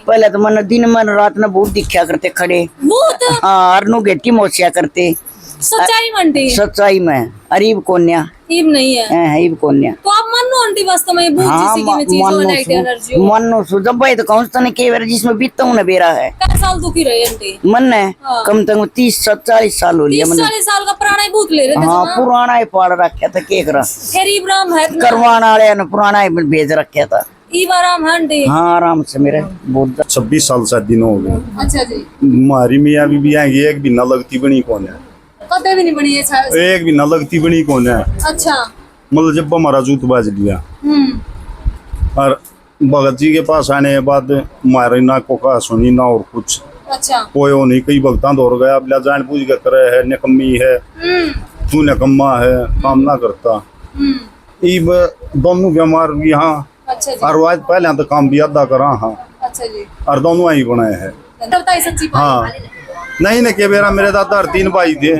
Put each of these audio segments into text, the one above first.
पहले तो मन दिन मन रात न भूत दिखा करते खड़े। हाँ अरनू गेटी मोसिया करते। सच्चाई में आंटी? सच्चाई में अरीब कोन्या ईब नहीं है। ईब कोन्या तो आप मानो आंटी वास्तव में भूत जैसी की में चीज हो, नेगेटिव एनर्जी हो? मनो सु जब भाई तो कौन सा नहीं के बार जिसमें बीतता हूँ ना बेरा है। कितने साल दुखी रहे आंटी? मन है कम से कम 30-40 साल हो लिया। 30-40 साल का पुराना ही भूत ले रहे थे। हाँ पुराना ही पाड़ रखा था के करा। गरीब राम है करवाने वाले ने पुराना ही भेज रखा था। आराम है आंटी? हाँ आराम से मेरे बहुत 26 साल से दिन हो गए। अच्छा जी। हमारी मियाँ भी आएंगी, एक भी न लगती बनी कौन है, कदे भी नहीं बनी है, एक भी न लगती बनी कौन है। अच्छा मतलब जब हमारा जूत बाज लिया और भगत जी के पास आने के बाद हमारे ना को कहा सुनी ना और कुछ। अच्छा कोई वो नहीं, कई भगता दौड़ गया अब जान पूछ के करे है निकम्मी है तू निकम्मा है काम ना करता। इब दोनों के हमार यहाँ अच्छा जी। और आज पहले तो काम भी अदा करा। हाँ अच्छा जी। और दोनों ही बनाए हैं। सच्ची हाँ नहीं न के बेरा मेरे दादा 3 भाई थे,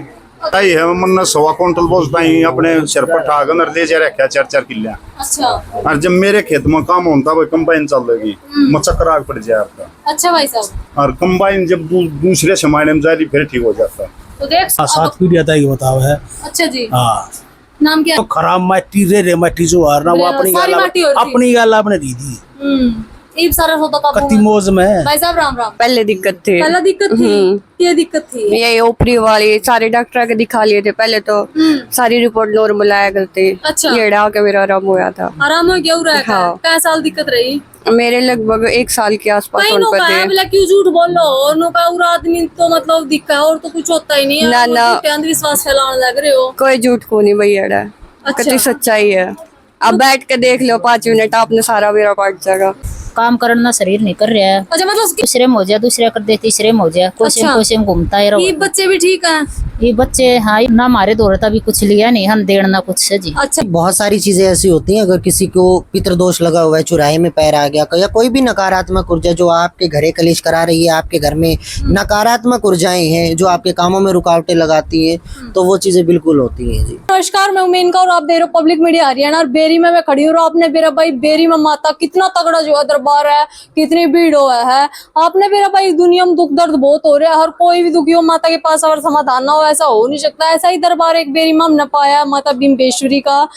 ताई है मन 1.25 क्विंटल बोझ ताई अपने सिर पर ठाक नर ले जा रखा 4-4 किले। अच्छा। और जब मेरे खेत में काम होता वो कंबाइन चल रही मचक्कर आग पड़ जाए आपका। अच्छा भाई साहब। और कंबाइन जब दूसरे समाने में जाए फिर ठीक हो जाता। तो देख 7 पीढ़ी आता है बताओ है। अच्छा जी। हाँ नाम क्या? तो खराब मट्टी रे मट्टी जो हारना वो अपनी गाल आपने दी थी। ईब सारा होता था कत्ती मौज में। भाई साहब राम राम। पहले दिक्कत थी। पहला दिक्कत थी? ये दिक्कत थी? ये ओपरी वाली सारे डॉक्टर के दिखा लिए थे पहले तो सारी रिपोर्ट नॉर्मल आया करते। अच्छा। ये के मेरा आराम होया था। आराम हो गया? हाँ। क्या साल दिक्कत रही? मेरे लगभग 1 साल के आसपास क्यों झूठ बोल लो आदमी तो मतलब दिक्कत है और तो कुछ होता ही नहीं है। ना ना अंधविश्वास फैलाने लग रहे हो। कोई झूठ को नहीं भैया। कति सच्चाई है। अब बैठ के देख लो 5 मिनट आपने सारा मेरा पाट जाएगा। काम करना शरीर नहीं कर रहा है। अच्छा मतलब दूसरे में हो जाए, दूसरे कर दे, तीसरे में हो जाए, कोसे में घूमता है। ये बच्चे भी ठीक है? ये बच्चे हाँ ना हमारे दौड़ता भी कुछ लिया नहीं हम देना ना कुछ है जी। अच्छा। बहुत सारी चीजें ऐसी होती हैं, अगर किसी को पितृदोष लगा हुआ है, चुराहे में पैर आ गया या कोई भी नकारात्मक ऊर्जा जो आपके घरे कलेश करा रही है, आपके घर में नकारात्मक ऊर्जाएं हैं जो आपके कामों में रुकावटें लगाती है, तो वो चीजें बिल्कुल होती है जी। नमस्कार, मैं उमेन और आप देख रहे हो पब्लिक मीडिया हरियाणा। और बेरी में मैं खड़ी हूँ। आपने मेरा भाई बेरी में माता कितना तगड़ा जो है दरबार है, कितनी भीड़ हुआ है। आपने मेरा भाई दुनिया में दुख दर्द बहुत हो रहा है, हर कोई भी दुखी हो माता के पास अगर समाधान ना हो ऐसा हो नहीं सकता। ऐसा ही दरबार एक बेरी में हमने पाया, माता बिम्बेश्वरी का,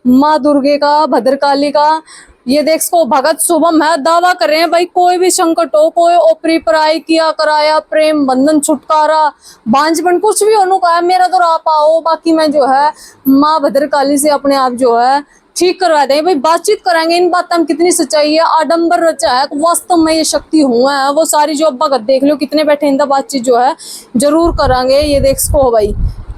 माँ दुर्गे का, भद्रकाली का। ये देख सको भगत शुभम है, दावा कर रहे हैं भाई कोई भी संकट हो, कोई ओपरी पराई किया कराया, प्रेम बंधन छुटकारा बांझपन कुछ भी होने का है, मेरा तो आप आओ। बाकी मैं जो है माँ भद्रकाली से अपने आप जो है ठीक करवा देंगे भाई। बातचीत कराएंगे इन बात में कितनी सच्चाई है, आडंबर रचा है, वास्तव में ये शक्ति हुआ है वो सारी जो भगत देख लो कितने बैठे इंदा बातचीत जो है जरूर करांगे। ये देख सको भाई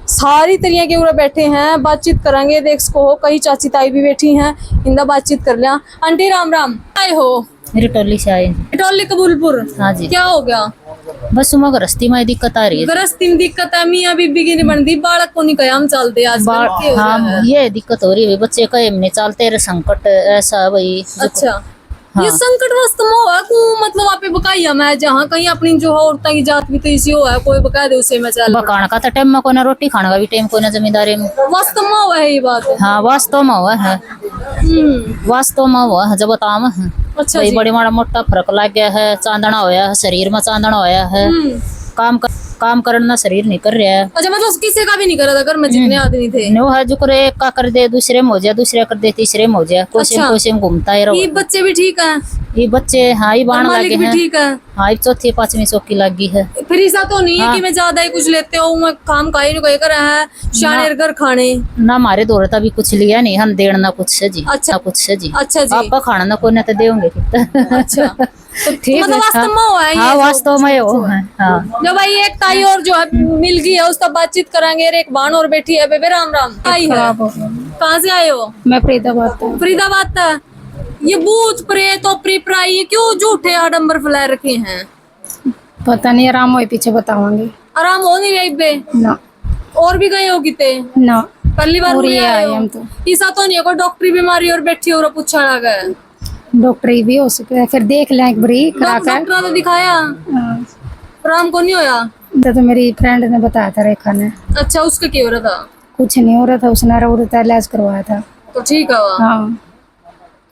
सारी तरिया के ऊपर बैठे हैं, बातचीत करांगे। देख सको कई चाची ताई भी बैठी हैं, इंदा बातचीत कर लिया। आंटी राम राम। आए हो? मेरी टोली से आए। टोली कबूलपुर? हाँ जी। क्या हो गया? बस उमा गृहस्थी में दिक्कत आ रही है। गृहस्थी में दिक्कत है, मियाँ बीबी की नहीं बनती, बालक को नहीं कयाम चलते आज। हाँ ये दिक्कत हो रही है, बच्चे कयाम नहीं चलते रहे, संकट ऐसा भाई। अच्छा। हाँ। ये संकट वास्तव में हुआ को मतलब आप बकाया मैं जहाँ कहीं अपनी जो है औरतां की जात भी तो इसी हो है, कोई बका दे उसे मैं चल बकाना का तो टाइम में कोई ना रोटी खाने का भी टाइम कोई ना जमींदारी में। वास्तव में हुआ है ये बात? हाँ वास्तव में हुआ है, वास्तव में हुआ है जब बताम है। अच्छा भाई बड़ी माड़ा मोटा फर्क लग गया है, चांदना होया है शरीर में, चांदना होया है, काम करना शरीर नहीं कर रहा है। अच्छा मतलब किसी का भी नहीं करा था घर में जितने आदमी थे? नो है जो करे एक का कर दे, दूसरे में हो जाए, दूसरे कर दे, तीसरे में हो जाए, कोसे में घूमता है। ये बच्चे भी ठीक है? ये बच्चे हाँ ही बाण लगे हैं। ठीक है हाँ 4वीं 5वीं चौकी लगी है। फिर ऐसा तो नहीं है कि मैं ज्यादा ही कुछ लेते हो, मैं काम का ही नहीं कर रहा है शानेर घर खाने ना हमारे दौड़ता भी कुछ लिया नहीं हम देना ना कुछ है जी। अच्छा कुछ है जी। अच्छा जी। आपका खाना ना कोई ना तो देंगे। अच्छा तो ठीक है, वास्तव में हुआ है? हाँ वास्तव में वो है। हाँ जो भाई एक ताई और जो है मिल गई है उसका बातचीत कराएंगे। एक बाण और बैठी है। बेबे राम राम। आई है? कहाँ से आए हो? मैं फरीदाबाद। फरीदाबाद था। ये भूत प्रेत ओपरी पराई ये क्यों झूठे आडंबर फैला रखे हैं? पता नहीं, आराम हो पीछे बतावांगे। आराम हो नहीं रही बे ना? और भी गए हो किते ना? पहली बार आए हम तो। ऐसा तो नहीं है कोई डॉक्टरी बीमारी और बैठी और पूछा लगा? डॉक्टरी भी हो सकता है, फिर देख लें एक बारी करा कर। डॉक्टर ने दिखाया? आराम को नहीं होया? तो मेरी फ्रेंड ने बताया था रेखा ने। अच्छा उसका क्या हो रहा था? कुछ नहीं हो रहा था, उसने इलाज करवाया था तो ठीक है। हाँ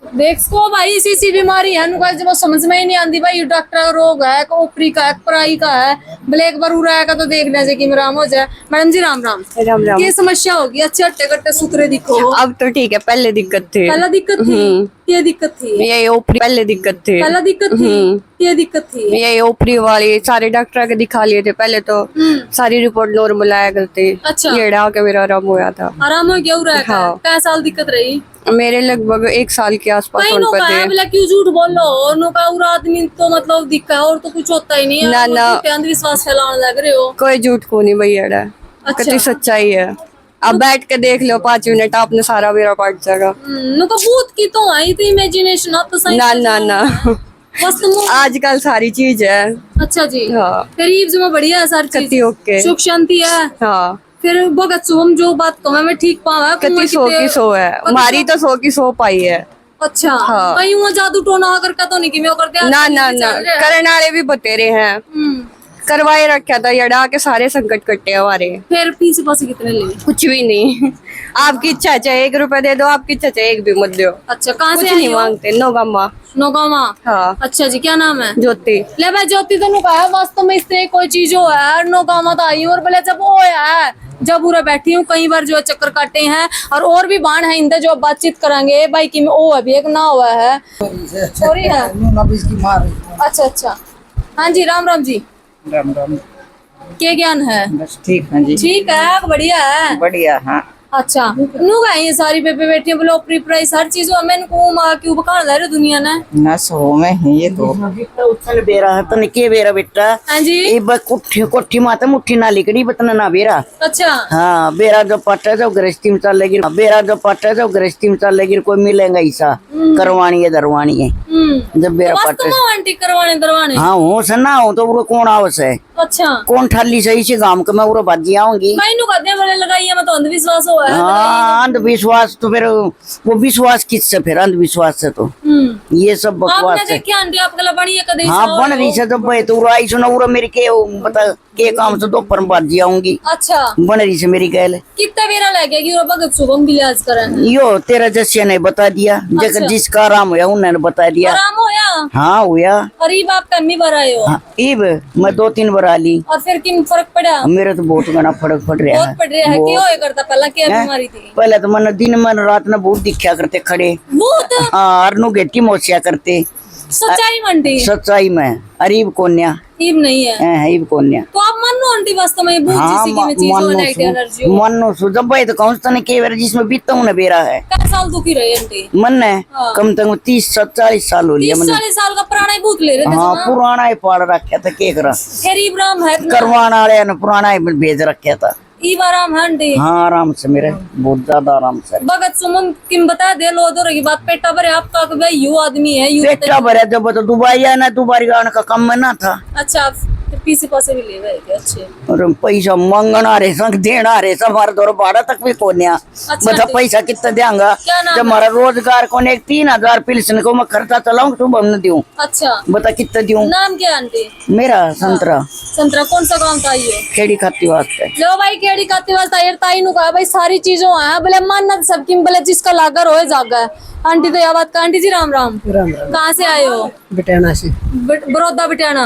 देखो भाई इसी बीमारी है नुका जब समझ में ही नहीं आती भाई डॉक्टर का रोग है ओपरी का है पराई का है ब्लैक बार उड़ा है का तो देखने से कि राम हो जाए। मैडम जी राम राम। राम राम। ये समस्या होगी अच्छे हट्टे कट्टे सुथरे दिखो। अब तो ठीक है, पहले दिक्कत थी। पहला दिक्कत थी ये दिक्कत थी ये ओपरी पहले दिक्कत थी। पहला दिक्कत थी ये दिक्कत थी ये ओपरी वाली सारे डॉक्टर के दिखा लिए थे पहले तो सारी रिपोर्ट नॉर्मल आया करती। अच्छा। ये आके मेरा आराम हुआ था। आराम हो गया उड़ा है हाँ। क्या साल दिक्कत रही? मेरे लगभग 1 साल के आसपास कहीं उन नो पर का थे। बोला क्यों झूठ बोलो नो का उड़ा आदमी तो मतलब दिक्कत है और तो कुछ होता ही नहीं है। ना, और ना। झूठे अंधविश्वास फैलाने लग रहे हो। कोई झूठ को नहीं भैया। अच्छा। कति सच्चाई है। अब बैठ के देख लो 5 मिनट आपने सारा मेरा पाट जाएगा। नो का भूत की तो आई थी इमेजिनेशन अब तो सही ना ना ना बस तुम आजकल सारी चीज है। अच्छा जी। हाँ। गरीब जो में बढ़िया है सारी कति चीज ओके। सुख शांति है। हाँ फिर भगत सुम जो बात कहूँ मैं ठीक पावा कति 100 की 100 है। हमारी तो 100 की 100 पाई है। अच्छा हाँ। कहीं वो जादू टोना करके तो नहीं कि मैं करते ना ना ना करने वाले भी बतेरे हैं। करवाए रखा था यड़ा के सारे संकट कटे हमारे। फिर फीस पैसे कितने ले? कुछ भी नहीं। आपकी इच्छा चाहे 1 रुपए दे दो, आपकी इच्छा चाहे 1 भी मत दो। अच्छा कहाँ कुछ से नहीं मांगते। नौगामा। नौगामा। हाँ। अच्छा जी क्या नाम है? ज्योति। ले भाई ज्योति तो कहा वास्तव में इससे कोई चीज हो है नौगामा तो आई हूँ और बोले जब वो है जब पूरा बैठी हूँ कई बार जो है चक्कर काटे हैं और भी बाण है इनसे जो बातचीत करेंगे भाई कि ओ अभी एक ना हुआ है सॉरी है। अच्छा अच्छा हाँ जी राम राम जी। राम राम। क्या ज्ञान है? बस ठीक है जी। ठीक है बढ़िया है। बढ़िया। हाँ अच्छा नु का ये सारी पेपे बैठी बोलो प्री प्राइस हर चीज मैंने को मां क्यों बकान ले रहे दुनिया ने ना सो में है ये तो उछल बेरा है तो निके बेरा बेटा। हाँ जी। ये बस कुट्ठी कुट्ठी माता मुट्ठी ना लिकड़ी बतना ना बेरा। अच्छा। हाँ बेरा जो पट्टा जो गृहस्थी में चल लगी बेरा जो पट्टा जो गृहस्थी में चल लगी कोई मिलेगा ऐसा करवानी है दरवानी है जब बेरा वास्तव पट्टा। में आंटी करवाने दरवाने। हाँ हो सना हो तो वो कौन आवस है अच्छा कौन ठाली सही से गांव का मैं वो बाजी आऊंगी। मैनू कहते बड़े लगाई है मैं तो अंधविश्वास हो है। हाँ अंधविश्वास तो फिर वो विश्वास किससे फिर अंधविश्वास से तो ये सब बकवास आपने है। देखी आंटी आपके लिए बनी है कदे हाँ बन रही से तो भाई तो आई सुना उरा मेरी के बता के काम से तो पर बाजी आऊंगी। अच्छा बन रही से मेरी कहल कितना बेरा लगे कि भगत शुभम भी लिहाज करें यो तेरा जैसे ने बता दिया जगह जिसका आराम हुआ उन्होंने बता दिया। आराम होया? हाँ हुआ। गरीब आप कमी बार आए हो? हाँ, इब मैं 2-3 बार आली और फिर किन फर्क पड़ा? मेरे तो बहुत घना फर्क पड़ रहा बहुत है। पड़ रहा है क्यों होए करता पहला क्या हैं? बीमारी थी? पहले तो मन दिन में रात में बहुत दिखा करते खड़े। भूत? हाँ अरनु गेटी मोसिया करते सच्चाई मंडी सच्चाई में अरीब कोन्या इब नहीं है इब कोन्या। तो आप मनो आंटी वास्तव में भूत हाँ जैसी की में चीज हो नेगेटिव एनर्जी हो मनो सु जब भाई तो कौन सा ने के बार जिसमें बीतता हूँ ना बेरा है कितने साल दुखी रहे आंटी? मन ने हाँ। कम से कम 30-40 साल हो लिया 30-40 साल का पुराना ही भूत ले रहे थे हाँ जना। पुराना ही पाड़ रखा था के करा फिर इब्राहिम है इतना करवाना वाले ने पुराना ही भेज रखा था। इब आराम है आंटी? हाँ आराम से मेरे बहुत ज्यादा आराम से। भगत सुमन किम बता दे लो दो की बात पेटा भरे आपका कि भाई यू आदमी है यू पेटा भरा जब तो दुबई आना दुबारी गाने का कम में ना था। अच्छा पीसी पासे भी ले गए थे अच्छे और पैसा मांगना रे संग देना रे सब हमारे दौर भाड़ा तक भी कोन्या अच्छा बता जी। पैसा कितना देंगा क्या नाम जब हमारा रोजगार को 3000 पिल्सन को मैं खर्चा चलाऊं तो हम न दूं अच्छा बता कितना दूं। नाम क्या आंटी? मेरा संतरा संतरा कौन सा गांव का ये? खेड़ी खाती वास्ते लो भाई केड़ी काती वास्ता यार ताई नु कहा भाई सारी चीजों है भले मानना सबकी भले जिसका लागर होए जागा आंटी तो यह बात का आंटी जी राम राम। राम राम। कहाँ से आए हो? बटाना से। बड़ौदा बिटाना।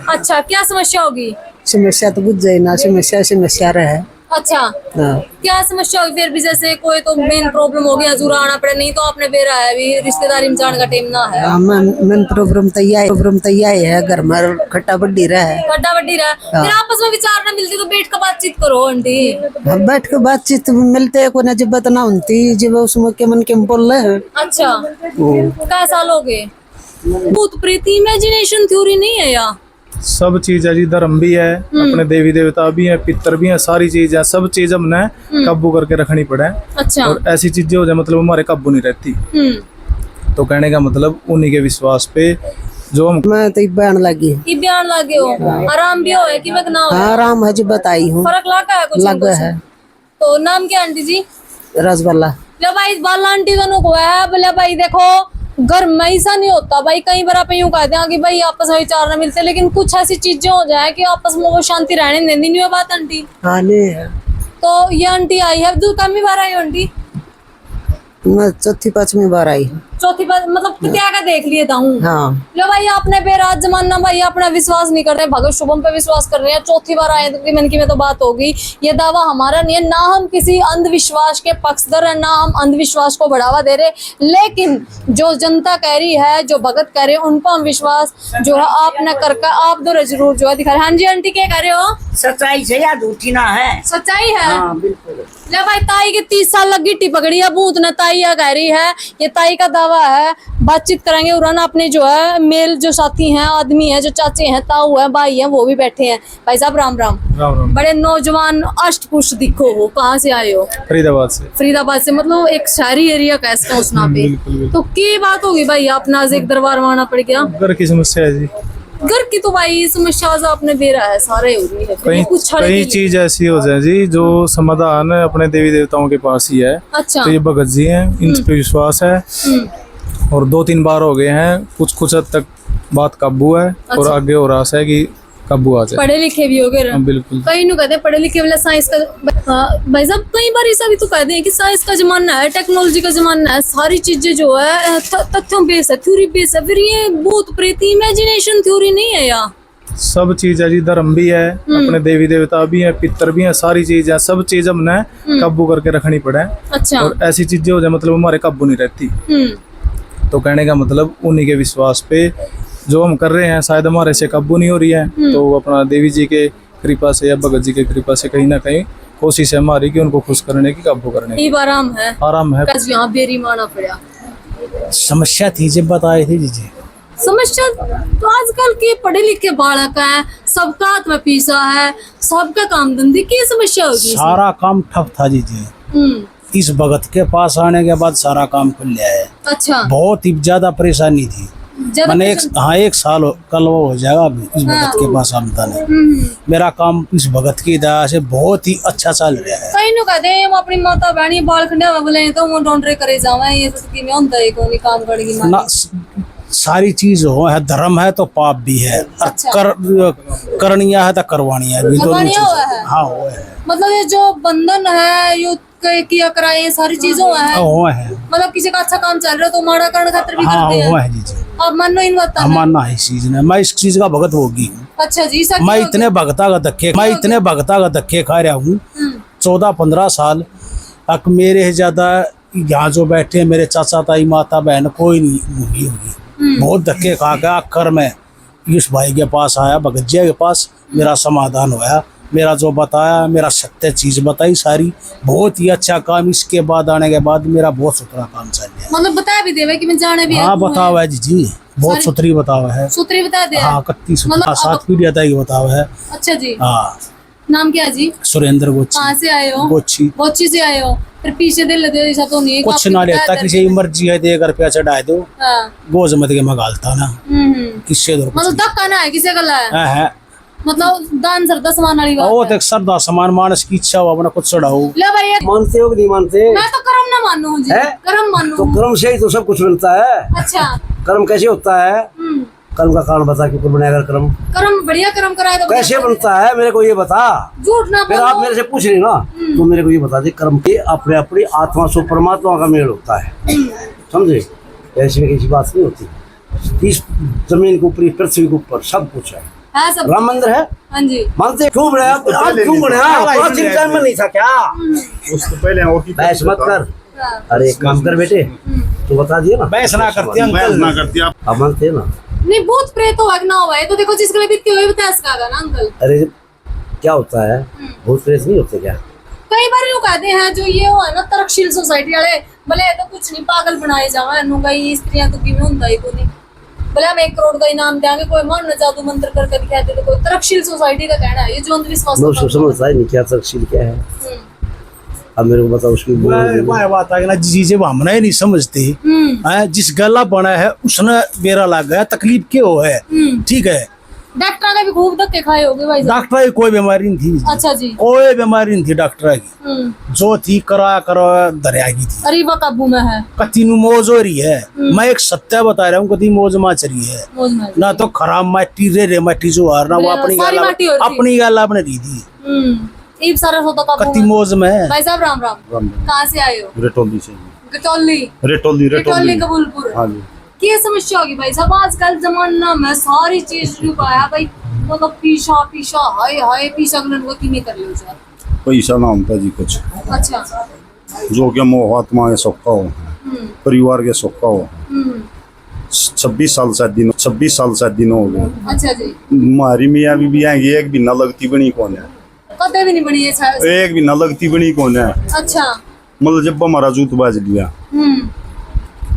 अच्छा क्या समस्या होगी? समस्या तो बुझ जाए ना समस्या रहे। अच्छा हाँ। क्या समस्या होगी फिर भी जैसे कोई तो मेन प्रॉब्लम हो गया जरूर आना पड़े नहीं तो आपने बेरा है अभी रिश्तेदारी में जाने का टाइम ना है। मन प्रॉब्लम तैयार है घर में खट्टा बड्डी रहा है बड्डा बड्डी रहा फिर आपस में विचार ना मिलती तो बैठ कर बातचीत करो आंटी। हम बैठ के बातचीत मिलते को ना जब बात ना होती जब उसमें के मन के बोल रहे हैं। अच्छा क्या साल हो गए? भूत प्रीति इमेजिनेशन थ्योरी नहीं है या सब चीज है जी धर्म भी है अपने देवी देवता भी है पितर भी है सारी चीज है सब चीज हमने काबू करके रखनी पड़े। अच्छा और ऐसी चीजें हो जाए मतलब हमारे काबू नहीं रहती तो कहने का मतलब उन्हीं के विश्वास पे जो हम मैं तो बयान लगी ये बयान लागे हो आराम भी हो है कि ना हो? हाँ आराम है जी बताई हूँ फर्क लगा है कुछ ना लगा कुछ? है। तो नाम क्या आंटी जी? रसगुल्ला। ले भाई बाला आंटी दोनों को है बोले भाई देखो घर में ऐसा नहीं होता भाई कई बार आप यूं कहते हैं कि भाई आपस में विचार न मिलते लेकिन कुछ ऐसी चीजें हो जाए कि आपस में वो शांति रहने देती नहीं है बात आंटी। हाँ नहीं है। तो ये आंटी आई है दूर कमी बार आई आंटी मैं चौथी पांचवी बार आई हूँ। चौथी बार मतलब क्या का देख लिए था हूँ। हाँ लो भाई आपने बेराज जमाना भाई अपना विश्वास नहीं कर रहे, भगत शुभम पे विश्वास कर रहे हैं। चौथी बार आए तो मन की में तो बात होगी। ये दावा हमारा नहीं है, ना हम किसी अंधविश्वास के पक्षधर है, ना हम अंधविश्वास को बढ़ावा दे रहे, लेकिन जो जनता कह रही है, जो भगत कह रहे हैं, उनको हम विश्वास जो है आपने करके आप दो जरूर जो है दिखा रहे। हाँ जी आंटी क्या कह रहे हो? सच्चाई से या झूठी ना है। सच्चाई है। हाँ बिल्कुल। ले भाई ताई के 30 साल लग गिट्टी पकड़ी है, भूत ने ताई या कह रही है, ये ताई का दावा है। बातचीत करेंगे उन्होंने अपने जो है मेल जो साथी हैं, आदमी हैं, जो चाचे हैं, ताऊ हैं, भाई हैं, वो भी बैठे हैं। भाई साहब राम राम। राम राम। बड़े नौजवान अष्ट पुष्ट दिखो हो, कहाँ से आए हो? फरीदाबाद से। फरीदाबाद से, मतलब एक शहरी एरिया का इसका उसना पे। बिल्कुल। तो की बात होगी भाई, आप नाजिक दरबार में आना पड़ गया? घर की समस्या है जी। घर की तो भाई समस्या आपने दे रहा है, सारे हो रही है। कई कई चीज ऐसी हो जाए जी जो समाधान अपने देवी देवताओं के पास ही है। अच्छा। तो ये भगत जी हैं, इन पे विश्वास है और 2-3 बार हो गए हैं, कुछ हद तक बात काबू है और अच्छा। आगे और आशा है कि काबू आ जाए। पढ़े लिखे भी हो गए? हाँ, बिल्कुल। कई नु कहते हैं पढ़े लिखे वाला साइंस का। हाँ, भाई साहब कई बार ऐसा भी तो कहते हैं कि साइंस का जमाना है, टेक्नोलॉजी का जमाना है, सारी चीजें जो है तथ्यों बेस है, थ्योरी बेस है, फिर ये भूत प्रेत इमेजिनेशन थ्योरी नहीं है यार। सब चीज है जी, धर्म भी है, अपने देवी देवता भी है, पितर भी है, सारी चीज है, सब चीज हमने काबू करके रखनी पड़े। अच्छा। और ऐसी चीजें हो जाए मतलब हमारे काबू नहीं रहती। तो कहने का मतलब उन्हीं के विश्वास पे जो हम कर रहे हैं शायद हमारे से काबू नहीं हो रही है, तो अपना देवी जी के कृपा से या भगत जी के कृपा से कहीं ना कहीं कोशिश है हमारी कि उनको खुश करने की, काबू करने की। आराम है, आराम है। यहाँ बेरी माना पड़ा। समस्या थी जब बताए थे जी। समस्या तो आजकल के पढ़े लिखे बालक है, सबका हाथ में पीसा है, सबका काम धंधे की समस्या होगी। सारा काम ठप था जी। इस भगत के पास आने के बाद सारा काम खुल गया है। अच्छा। बहुत ही ज्यादा परेशानी थी। मैंने एक साल कल वो हो जाएगा अभी इस भगत के पास आमदा नहीं। मेरा काम इस भगत की दया से बहुत ही अच्छा चल रहा है। कई नु कहते हैं अपनी माता बहनी बाल खंडे बोले तो वो डोंडरे करे जावे, ये तो की में होता है कोई काम करेगी ना। सारी चीज हो है, धर्म है तो पाप भी है। अच्छा। करनिया है तो करवानिया भी दोनों चीज। हाँ वो है। मतलब ये जो बंधन है यो किया कराए, ये सारी चीजों है। वो है। मतलब किसी का अच्छा काम चल रहा है तो माड़ा करने खातिर भी हाँ, करते हैं। वो है जी। आप मानो इन बात हम मानना है इस चीज ने। मैं इस चीज का भगत होगी हूँ। अच्छा जी। मैं इतने भगता का धक्के खा रहा हूँ 14-15 साल तक। मेरे ज्यादा यहाँ जो बैठे हैं मेरे चाचा ताई माता बहन कोई नहीं होगी। बहुत धक्के खा के आखिर में इस भाई के पास आया, भगत जी के पास, मेरा समाधान हुआ। मेरा जो बताया, मेरा सत्य चीज बताई सारी, बहुत ही अच्छा काम। इसके बाद आने के बाद मेरा बहुत सुथरा काम चल गया। मतलब बताया भी देवे कि मैं जाने भी। हाँ बताओ है जी, बहुत सुथरी बताओ है। सुथरी बता दे। हाँ कत्ती सुथरा 7 पीढ़ी बताई बताओ है। अच्छा जी। हाँ। नाम क्या जी? सुरेंद्र गोची। कहाँ से आए हो? गोची से आए हो। फिर पीछे दे लेते हो, ऐसा तो नहीं कुछ ना लेता, किसी की मर्जी है तो 1 रुपया चढ़ा दो। गोज मत के मगालता ना किससे दो। मतलब धक्का ना है किसी का है। मतलब दान श्रद्धा समान वाली बात। वो तो श्रद्धा समान मानस की इच्छा हो अपना कुछ चढ़ाओ। ले भाई मानते हो कि नहीं मानते? मैं तो कर्म ना मानू जी। कर्म मानू। तो कर्म से ही तो सब कुछ मिलता है। अच्छा। कर्म कैसे होता है? कर्म का कारण बता, क्यों बनाएगा कर्म? कर्म बढ़िया कर्म कराए तो कैसे बनता है मेरे को ये बता। झूठ ना फिर आप मेरे से पूछ रही ना, तो मेरे को ये बता दे। कर्म के अपने अपनी आत्मा से परमात्मा का मेल होता है, समझे? ऐसी में किसी बात नहीं होती। इस जमीन के ऊपर, पृथ्वी के ऊपर सब कुछ है। सब राम मंदिर है। हाँ जी। मानते क्यों बनाया? आज क्यों बनाया? प्राचीन काल में नहीं था क्या? उसको पहले बहस मत कर। अरे एक काम कर बेटे, तू बता दिया ना। बहस ना करती आप आप मानते ना? नहीं भूत प्रेत हो ना हुआ है तो देखो जिसके लिए बीतती हुई बताया इसका ना अंकल। अरे क्या होता है, भूत प्रेत नहीं होते क्या? कई बार यूँ कहते हैं जो ये हो है ना तरकशील सोसाइटी वाले, भले तो कुछ नहीं पागल बनाए जावे नु गई स्त्रियां तो किमें होता ही को नहीं। भले हम 1 करोड़ का इनाम देंगे, कोई मान जादू मंत्र करके दिखाते तो कोई तरकशील सोसाइटी का कहना है ये जो अंधविश्वास। नो समझता है नहीं क्या तरकशील क्या है। अब मेरे को बताओ उसकी बात आ गई ना जी, जब हमने ही नहीं समझते हैं जिस गला बना है उसने बेरा लग गया, तकलीफ क्यों है? ठीक है। डॉक्टर का भी खूब धक्के खाए होगे भाई। डॉक्टर की कोई बीमारी नहीं थी। अच्छा जी। कोई बीमारी नहीं थी डॉक्टर की, जो थी करा दरिया की थी। अरे वो काबू में है। कति मौज हो रही है। मैं एक सत्य बता रहा हूँ, कति मौज माच रही है ना। तो खराब माटी रे माटी जो हार ना वो अपनी गल अपने दी थी। सारा होता कति मौज में। भाई साहब राम राम। कहाँ से आए हो? रेटोंडी से। गटौली रेटोली गटौली कबूलपुर। हाँ जी। क्या समस्या होगी भाई साहब आजकल जमाना में सारी चीज पाया भाई, मतलब पीछा पीछा हाय हाय पीछा करने को की नहीं कर लो सर। पैसा ना होता जी कुछ, अच्छा। जो कि मोह आत्मा के सुखा हो, परिवार के सुखा हो। 26 साल से दिन हो गए। अच्छा जी। हमारी मियाँ भी आएंगी, एक भी न लगती बनी कौन है, कदे भी नहीं बनी है शायद। एक भी न लगती बनी कौन है। अच्छा। मतलब जब हमारा जूत बाज लिया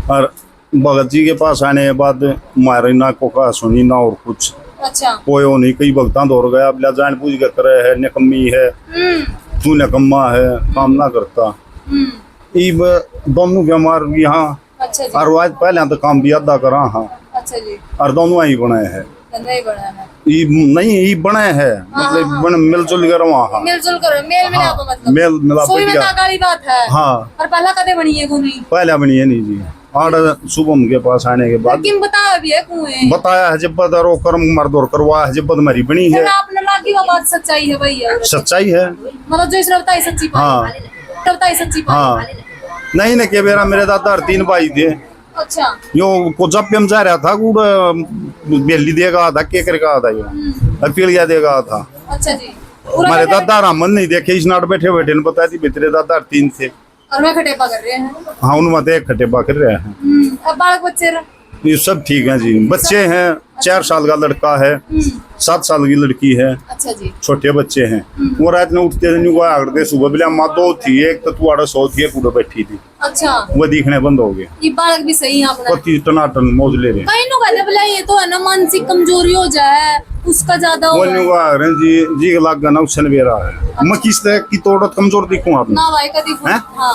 और भगत जी के पास आने के बाद हमारे ना को कहा सुनी ना और कुछ। अच्छा। कोई हो नहीं, कई भगतान दौड़ गया, अब जान पूछ के करे है, निकम्मी है, तू निकम्मा है, काम ना करता। इब दोनों बीमार भी हाँ। अच्छा जी। और आज पहले तो काम भी अदा करा हाँ। अच्छा जी। और दोनों ही बनाए हैं, नहीं बना है नहीं ये बने हैं, मतलब मिलजुल कर वहाँ मिलजुल कर मेल मिलाप मतलब मेल मिलाप सोई में ताकाली बात है। हाँ। और पहला कदे बनी है कोई पहले बनी है नहीं जी। और शुभम के पास आने के बाद किम बताया भी है कुएं बताया है जब रो कर्म मर्द और करवा है, जब मरी बनी है। आपने लागी वो बात सच्चाई है भैया, सच्चाई है मतलब जो इसने बताई सच्ची बात। हाँ बताई सच्ची बात। हाँ। नहीं ना के मेरे दादा 3 भाई थे। अच्छा। यो को जब पे हम जा रहा था बेली देगा था, के करेगा था यो पीलिया देगा था। अच्छा जी। हमारे दादा रामन नहीं देखे, इस नाट बैठे बैठे ने बताया थी बेतरे दादा 3 थे और मैं खटेपा कर रहे हैं। हाँ उनमें एक खटेबा कर रहे हैं। अब बालक बच्चे ये सब ठीक है जी। बच्चे हैं, 4 साल का लड़का है, 7 साल की लड़की है। अच्छा जी। छोटे बच्चे हैं। वो रात में उठते थे, सुबह बिला माँ 2 थी, एक ततुआड़ा 100 थी, पूरा बैठी थी। अच्छा। वो दिखने बंद हो गए। ये बालक भी सही है अपना। पति टनाटन मौज ले रहे। कहीं नो कहते बोला ये तो है ना मानसिक कमजोरी हो जाए उसका ज्यादा हो जी लाग गना उछल बेरा है। मैं किस तरह की तोड़त कमजोर दिखूं आप ना भाई कभी। हाँ।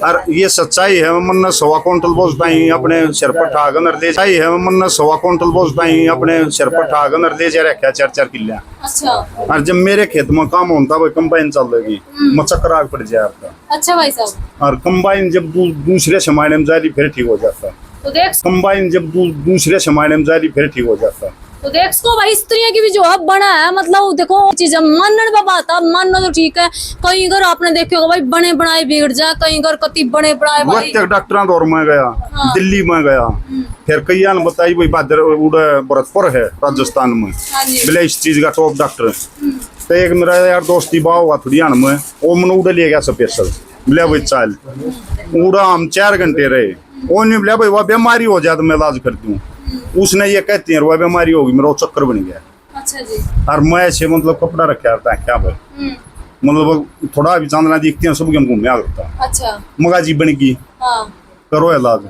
और ये सच्चाई है। मन 1.25 क्विंटल बोझता ही अपने सिर पर ठागन ले जाई है। मन 1.25 क्विंटल बोझता ही अपने सिर पर ठागन ले जा रखा 4-4 किले। अच्छा। और जब मेरे खेत में काम होता वो कंबाइन चल रही मैं चक्कर पड़ जाए आपका। अच्छा भाई साहब। और कंबाइन जब दूसरे समाने में जाली फिर ठीक हो जाता। तो देख कंबाइन जब दूसरे समाने में जाली फिर ठीक हो जाता। तो देख को भाई स्त्रियों की भी जो हब बना है, मतलब देखो चीज मानने बाबा था, मानना तो ठीक है। कहीं घर आपने देखे होगा भाई बने बनाए बिगड़ जाए, कहीं घर कति बने बनाए भाई। डॉक्टर दौर में गया। हाँ। दिल्ली में गया, फिर कई ने बताई भाई बहादुर भरतपुर है राजस्थान में। हाँ बोले इस चीज का टॉप डॉक्टर। तो एक मेरा यार दोस्ती बाव हुआ थोड़ी में, वो मैंने उड़ा ले गया स्पेशल। बोले भाई चाल उड़ा, हम 4 घंटे रहे। वो नहीं बोले भाई वह बीमारी हो जाए तो मैं इलाज कर दूं। उसने ये कहती है वह बीमारी होगी, मेरा चक्कर बन गया। अच्छा जी। और मैं ऐसे मतलब कपड़ा रखा था क्या भाई, मतलब थोड़ा भी चांदना दिखती है सब हम घूमने आ करता। अच्छा। मगाजी बन गई। हाँ। करो इलाज।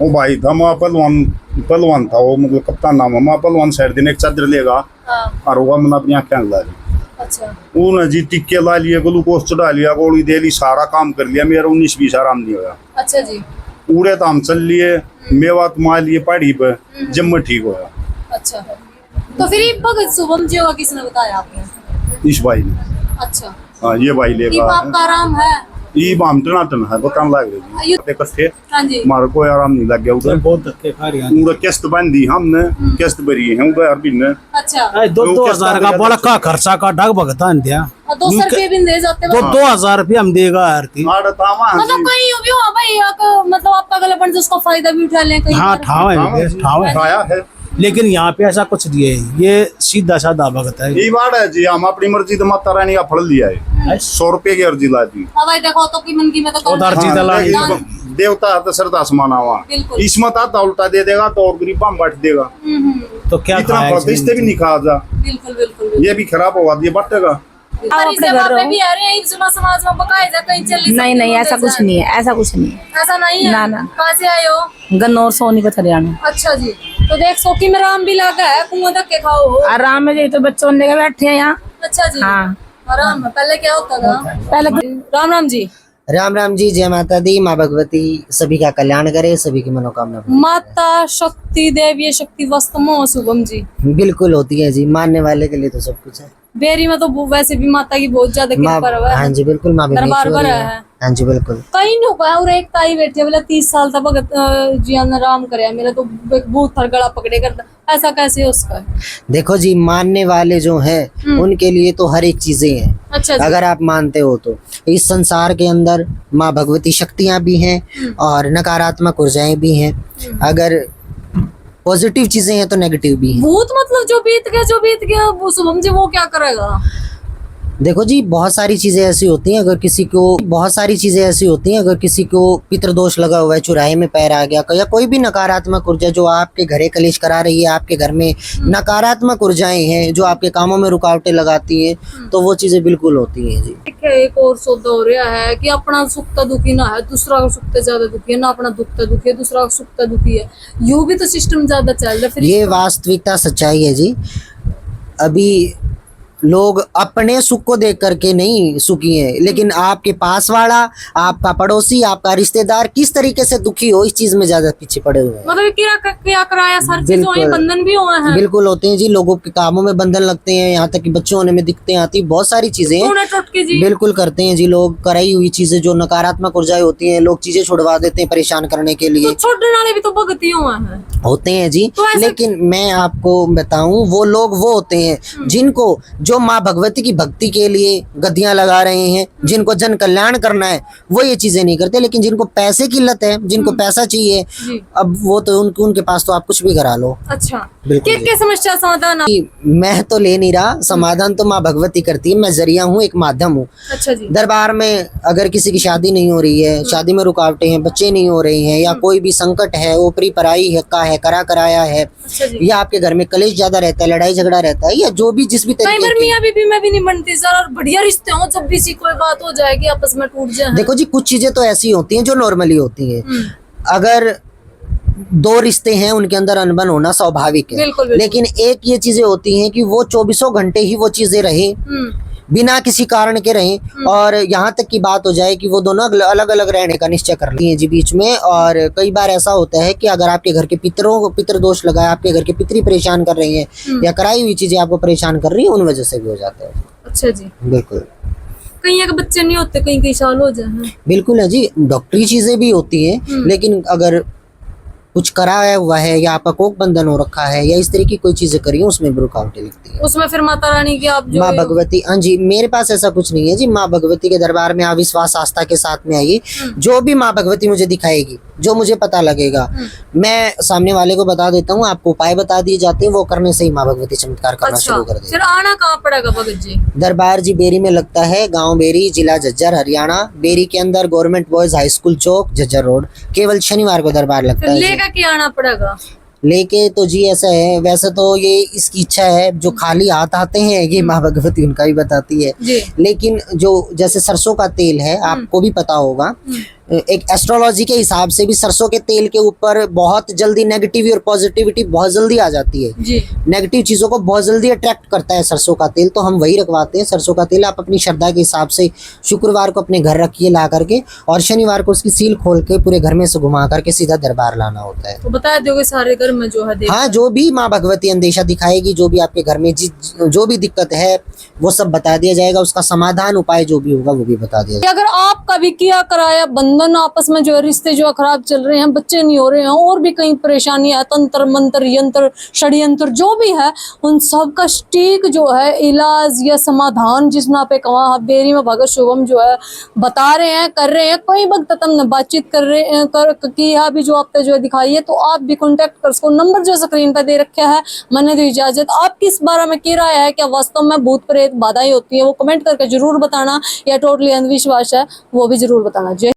वो भाई था माँ पहलवान था, वो मतलब कप्तान नाम है माँ पहलवान। साइड दिन एक चादर लेगा। हाँ। और वो मैंने अपनी आँखें ला ली। अच्छा। उन्हें जी टिक्के ला लिए, ग्लूकोज चढ़ा लिया, गोली दे ली, सारा काम कर लिया। मेरा 19-20 आराम नहीं होगा। अच्छा जी। पूरे तो हम चल लिए, मेवा मार लिए पहाड़ी पे, जब मैं ठीक होया। अच्छा। तो फिर ये भगत शुभम जी होगा किसने बताया आपको? इस भाई ने। अच्छा। हाँ ये भाई ये लेगा आपका आराम है। ये बाम टनाटन है, बताने लग रही ये- इकट्ठे। हाँ जी। हमारे कोई आराम नहीं लग गया उधर। बहुत धक्के खा रही हैं। उधर किस्त बांधी हमने, किस्त भरी है उधर अरबी ने। अच्छा। 2,000 का बड़ा का खर्चा का डग भगतान दिया। 200 रुपये भी दे जाते तो 2,000 रुपये हम देगा यार की। मतलब कहीं भी हो भाई मतलब आपका गलपन से उसका फायदा भी उठा लें कहीं हाँ पर। ठाव है, लेकिन यहाँ पे ऐसा कुछ नहीं है। ये सीधा साधा भगत है। ये बात है जी, हम अपनी मर्जी तो माता रानी का फल लिया है। 100 रुपए की अर्जी ला दी। हाँ भाई देखो तो की मन की में तो कम अर्जी है। दला हाँ, देवता है तो श्रद्धा समान आवा। बिल्कुल। इसमें आता उल्टा दे देगा तो और गरीबा में बांट देगा। तो क्या इतना खाया फल इससे भी नहीं खा जा। बिल्कुल बिल्कुल। ये भी खराब होगा, ये बांटेगा। हमारी सेवा पे भी आ रहे हैं, जुमा समाज में बकाए जा कहीं चली। नहीं ऐसा कुछ नहीं है, ऐसा कुछ नहीं है। ऐसा नहीं है। ना। कहाँ से आए हो? गन्नौर सोनीपत हरियाणा। अच्छा जी। तो देख सोकी में राम भी लगा है, कुआं धक्के खाओ हो। आराम में जी, तो बच्चों ने बैठे हैं यहाँ। अच्छा जी। हाँ। आराम में पहले क्या होता था? पहले राम राम जी। राम राम जी, जय माता दी। माँ भगवती सभी का कल्याण करे, सभी की मनोकामना पूरी माता शक्ति देवी शक्ति वस्तु शुभम जी। करे। बिल्कुल होती है जी, मानने वाले के लिए तो सब कुछ है। बेरी में तो वैसे भी माता की बहुत ज्यादा माँ, कृपा है। हाँ जी बिल्कुल, माँ दरबार भुवनेश्वरी भरा है। है। हाँ जी बिल्कुल। कहीं नहीं हुआ और एक ताई बैठी है बोला 30 साल तक भगत जी ने आराम करे मेरा तो भूत थर गला पकड़े कर, ऐसा कैसे है उसका? देखो जी, मानने वाले जो हैं उनके लिए तो हर एक चीजें हैं। अच्छा जी। अगर आप मानते हो तो इस संसार के अंदर माँ भगवती शक्तियां भी हैं और नकारात्मक ऊर्जाएं भी हैं। अगर पॉजिटिव चीजें हैं तो नेगेटिव भी हैं। भूत मतलब जो बीत गया वो शुभम जी वो क्या करेगा? देखो जी, बहुत सारी चीजें ऐसी होती हैं अगर किसी को पितृदोष लगा हुआ है, चुराहे में पैर आ गया, या कोई भी नकारात्मक ऊर्जा जो आपके घरे कलेश करा रही है, आपके घर में नकारात्मक ऊर्जाएं हैं जो आपके कामों में रुकावटें लगाती हैं, तो वो चीजें बिल्कुल होती हैं जी। एक और सौदा हो रहा है कि अपना सुखता दुखी ना है, दूसरा का सुखता ज्यादा दुखी है, ना अपना दुखता दुखी है, दूसरा का सुखता दुखी है। यू भी तो सिस्टम ज्यादा चल रहा है। फिर ये वास्तविकता सच्चाई है जी। अभी लोग अपने सुख को देख करके नहीं सुखी हैं, लेकिन आपके पास वाला, आपका पड़ोसी, आपका रिश्तेदार किस तरीके से दुखी हो, इस चीज में ज्यादा पीछे पड़े हुए हैं। मतलब क्या कराया सर, चीजों बंधन भी हुए हैं। बिल्कुल होते हैं जी, लोगों के कामों में बंधन लगते हैं, यहाँ तक कि बच्चे होने में दिक्कतें आती, बहुत सारी चीजें बिल्कुल करते हैं जी लोग। कराई हुई चीजें जो नकारात्मक ऊर्जाएं होती हैं, लोग चीजें छुड़वा देते हैं परेशान करने के लिए। छोड़ने वाले भी तो भगती हुए हैं, होते हैं जी। लेकिन मैं आपको बताऊं, वो लोग वो होते हैं जिनको, जो माँ भगवती की भक्ति के लिए गद्दियां लगा रहे हैं, जिनको जन कल्याण करना है, वो ये चीजें नहीं करते। लेकिन जिनको पैसे की लत है, जिनको पैसा चाहिए, अब वो तो उनके पास तो आप कुछ भी करा लो। अच्छा, बिल्कुल। क्या समस्या समाधान? मैं तो ले नहीं रहा, समाधान तो माँ भगवती करती है, मैं जरिया हूँ, एक माध्यम हूँ। अच्छा जी। दरबार में अगर किसी की शादी नहीं हो रही है, शादी में रुकावटें हैं, बच्चे नहीं हो रहे हैं, या कोई भी संकट है, ऊपरी पराई है, कराया है, या आपके घर में कलेश ज्यादा रहता है, लड़ाई झगड़ा रहता है, या जो भी जिस भी तरीके की, मैं भी नहीं बनती सर, और बढ़िया रिश्ते हो, जब भी कोई बात हो जाएगी आपस में टूट जाए। देखो जी, कुछ चीजें तो ऐसी होती हैं जो नॉर्मली होती हैं। अगर दो रिश्ते हैं, उनके अंदर अनबन होना स्वाभाविक है। बिल्कुल, बिल्कुल। लेकिन एक ये चीजें होती हैं कि वो 24 घंटे ही वो चीजें रहे, बिना किसी कारण के रहें, और यहाँ तक की बात हो जाए कि वो दोनों अलग अलग रहने का निश्चय कर लिए जी बीच में। और कई बार ऐसा होता है कि अगर आपके घर के पितृदोष लगा है, आपके घर के पितरी परेशान कर रही हैं, या कराई हुई चीजें आपको परेशान कर रही हैं, उन वजह से भी हो जाता है। अच्छा जी, बिल्कुल। कहीं के बच्चे नहीं होते, कई साल हो जाए। बिल्कुल है जी, डॉक्टरी चीजें भी होती हैं, लेकिन अगर कुछ कराया हुआ है, या आपका कोक बंधन हो रखा है, या इस तरह की कोई चीजें करी है, उसमें भी रुकावटें लगती है। उसमें फिर माता रानी की आप जो माँ भगवती, हाँ जी, मेरे पास ऐसा कुछ नहीं है जी। माँ भगवती के दरबार में आप विश्वास आस्था के साथ में आइए, जो भी माँ भगवती मुझे दिखाएगी, जो मुझे पता लगेगा, मैं सामने वाले को बता देता हूँ, आपको उपाय बता दिए जाते हैं, वो करने से ही माँ भगवती चमत्कार करना शुरू कर देती है। फिर आना कहाँ पड़ेगा भगत जी? दरबार जी बेरी में लगता है, गाँव बेरी, जिला झज्जर, हरियाणा। बेरी के अंदर गवर्नमेंट बॉयज हाई स्कूल चौक, झज्जर रोड। केवल शनिवार को दरबार लगता है। लेकर के आना पड़ेगा? लेके तो जी ऐसा है, वैसे तो ये इसकी इच्छा है, जो खाली हाथ आते हैं ये माँ भगवती उनका भी बताती है। लेकिन जो जैसे सरसों का तेल है, आपको भी पता होगा, एक एस्ट्रोलॉजी के हिसाब से भी सरसों के तेल के ऊपर बहुत जल्दी नेगेटिविटी और पॉजिटिविटी बहुत जल्दी आ जाती है जी। नेगेटिव चीजों को बहुत जल्दी अट्रैक्ट करता है सरसों का तेल, तो हम वही रखवाते हैं। सरसों का तेल आप अपनी श्रद्धा के हिसाब से शुक्रवार को अपने घर रखिए ला करके, और शनिवार को उसकी सील खोल के पूरे घर में से घुमा करके सीधा दरबार लाना होता है। तो बता दोगे सारे घर में जो है? हाँ, जो भी माँ भगवती अंदेशा दिखाएगी, जो भी आपके घर में जो भी दिक्कत है, वो सब बता दिया जाएगा। उसका समाधान उपाय जो भी होगा वो भी बता दिया जाएगा। अगर आप कभी किया कराया बंधन, आपस में जो है रिश्ते जो खराब चल रहे हैं, बच्चे नहीं हो रहे हैं, और भी कई परेशानियां, तंत्र मंत्र यंत्र षड्यंत्र जो भी है, उन सब का सटीक जो है इलाज या समाधान जिसमें आप कहा बेरी में भगत शुभम जो है बता रहे हैं, कर रहे हैं। कई वक्त हमने बातचीत कर रहे हैं की भी जो आपने जो है दिखाई है, तो आप भी कॉन्टेक्ट कर सको। नंबर जो स्क्रीन पर दे रखा है, मैंने दो इजाजत। आप किस बारे में कह रहा है, क्या वास्तव में भूत प्रेत बाधाएं होती है, वो कमेंट करके जरूर बताना, या टोटली अंधविश्वास है वो भी जरूर बताना।